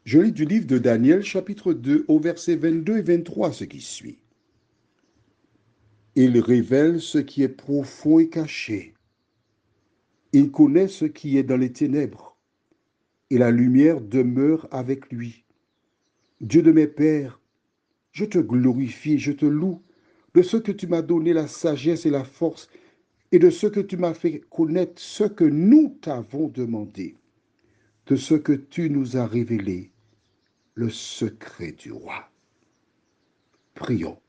Je lis du livre de Daniel, chapitre 2, au verset 22 et 23, ce qui suit. Il révèle ce qui est profond et caché. Il connaît ce qui est dans les ténèbres, et la lumière demeure avec lui. Dieu de mes pères, je te glorifie, je te loue de ce que tu m'as donné la sagesse et la force, et de ce que tu m'as fait connaître ce que nous t'avons demandé, de ce que tu nous as révélé, le secret du roi. Prions.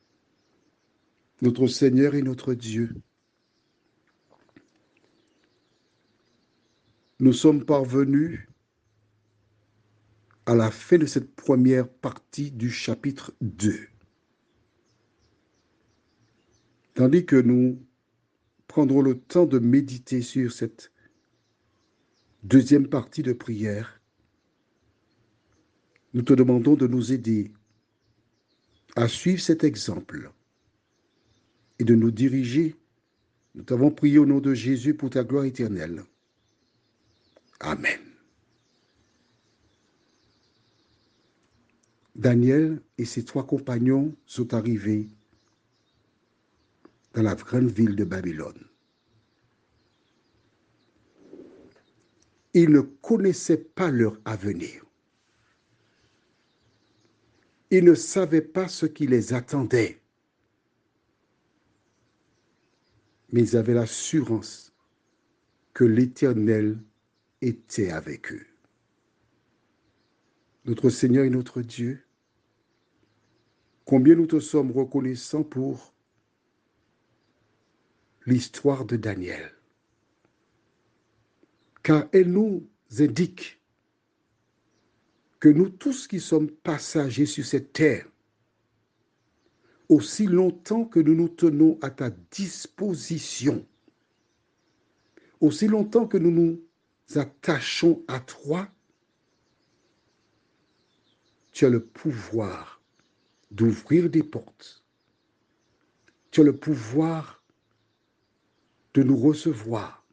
Notre Seigneur et notre Dieu, nous sommes parvenus à la fin de cette première partie du chapitre 2. Tandis que nous prendrons le temps de méditer sur cette deuxième partie de prière, nous te demandons de nous aider à suivre cet exemple et de nous diriger. Nous t'avons prié au nom de Jésus pour ta gloire éternelle. Amen. Daniel et ses trois compagnons sont arrivés dans la grande ville de Babylone. Ils ne connaissaient pas leur avenir. Ils ne savaient pas ce qui les attendait. Mais ils avaient l'assurance que l'Éternel était avec eux. Notre Seigneur et notre Dieu, combien nous te sommes reconnaissants pour l'histoire de Daniel, car elle nous indique que nous tous qui sommes passagers sur cette terre, aussi longtemps que nous nous tenons à ta disposition, aussi longtemps que nous nous attachons à toi, tu as le pouvoir d'ouvrir des portes. Tu as le pouvoir de nous recevoir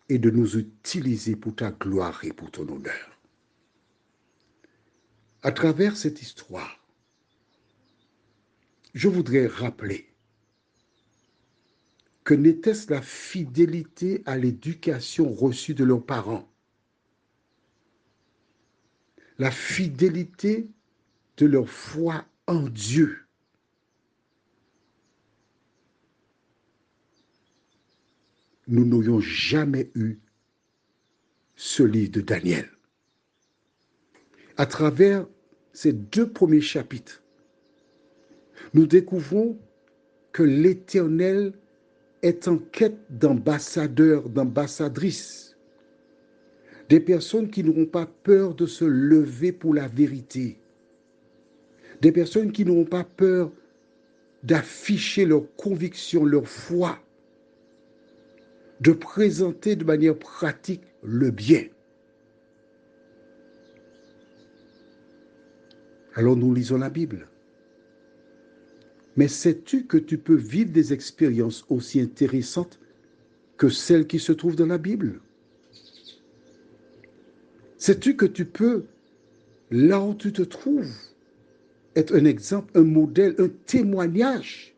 et de nous utiliser pour ta gloire et pour ton honneur. À travers cette histoire, je voudrais rappeler que n'était-ce la fidélité à l'éducation reçue de leurs parents, la fidélité de leur foi en Dieu, nous n'aurions jamais eu ce livre de Daniel. À travers ces deux premiers chapitres, nous découvrons que l'Éternel est en quête d'ambassadeurs, d'ambassadrices, des personnes qui n'auront pas peur de se lever pour la vérité, des personnes qui n'auront pas peur d'afficher leurs convictions, leur foi, de présenter de manière pratique le bien. Alors nous lisons la Bible. Mais sais-tu que tu peux vivre des expériences aussi intéressantes que celles qui se trouvent dans la Bible? Sais-tu que tu peux, là où tu te trouves, être un exemple, un modèle, un témoignage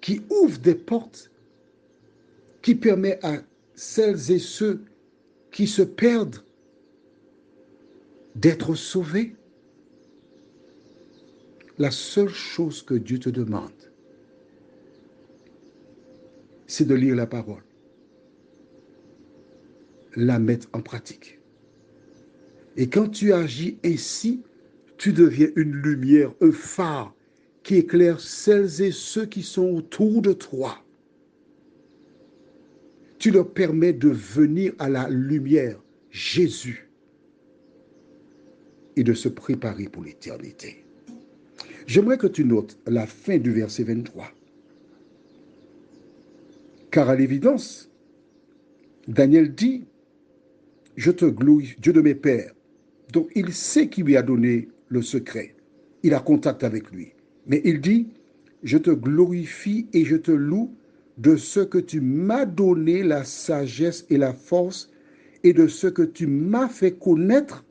qui ouvre des portes, qui permet à celles et ceux qui se perdent d'être sauvés? La seule chose que Dieu te demande, c'est de lire la parole, la mettre en pratique. Et quand tu agis ainsi, tu deviens une lumière, un phare qui éclaire celles et ceux qui sont autour de toi. Tu leur permets de venir à la lumière, Jésus, et de se préparer pour l'éternité. J'aimerais que tu notes la fin du verset 23. Car à l'évidence, Daniel dit, je te glorifie, Dieu de mes pères. Donc il sait qui lui a donné le secret. Il a contact avec lui. Mais il dit, je te glorifie et je te loue de ce que tu m'as donné la sagesse et la force et de ce que tu m'as fait connaître.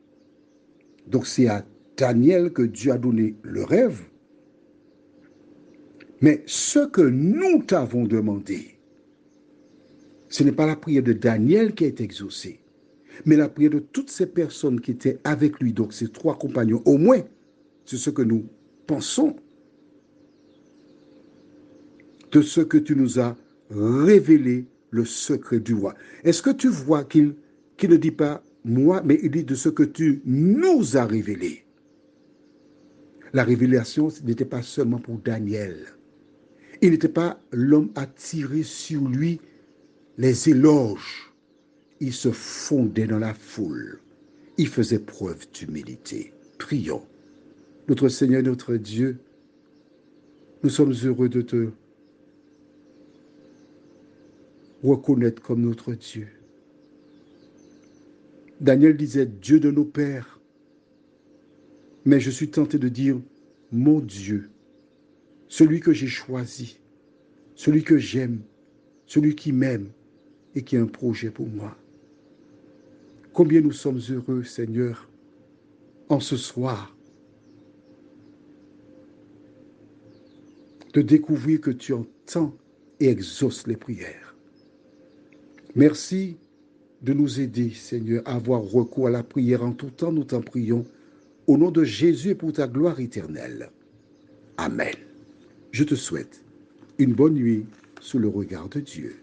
Donc c'est à Daniel que Dieu a donné le rêve. Mais ce que nous t'avons demandé, ce n'est pas la prière de Daniel qui a été exaucée, mais la prière de toutes ces personnes qui étaient avec lui, donc ces 3 compagnons, au moins, c'est ce que nous pensons de ce que tu nous as révélé, le secret du roi. Est-ce que tu vois qu'il ne dit pas moi, mais il dit de ce que tu nous as révélé. La révélation n'était pas seulement pour Daniel. Il n'était pas l'homme à tirer sur lui les éloges. Il se fondait dans la foule. Il faisait preuve d'humilité. Prions. Notre Seigneur, notre Dieu, nous sommes heureux de te reconnaître comme notre Dieu. Daniel disait Dieu de nos pères. Mais je suis tenté de dire mon Dieu, celui que j'ai choisi, celui que j'aime, celui qui m'aime et qui a un projet pour moi. Combien nous sommes heureux, Seigneur, en ce soir, de découvrir que tu entends et exauces les prières. Merci de nous aider, Seigneur, à avoir recours à la prière en tout temps. Nous t'en prions au nom de Jésus et pour ta gloire éternelle. Amen. Je te souhaite une bonne nuit sous le regard de Dieu.